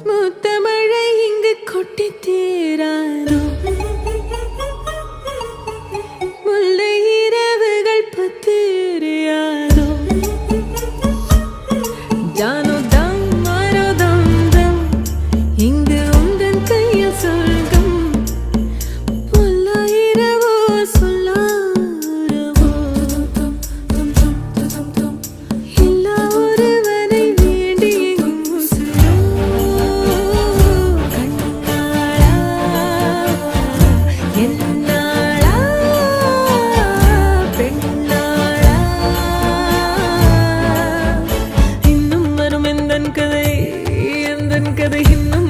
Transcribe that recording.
முத்தமழை இங்கு கொட்டி தீராதோ முல்லை இரவுகள் பத்திரியாதோ ஜானோ தம் மாரோ தம் தம் இங்கு உந்தன் கையில் சொர்க்கம் பொல்லா இரவோ சொல்லாரவோ எல்லா ஒருவனை வேண்டி எங்கும் உசுரோ கண்ணாளா என்னாளா பெண்ணாளா இன்னும் வரும் எந்தன் கதை இன்னும்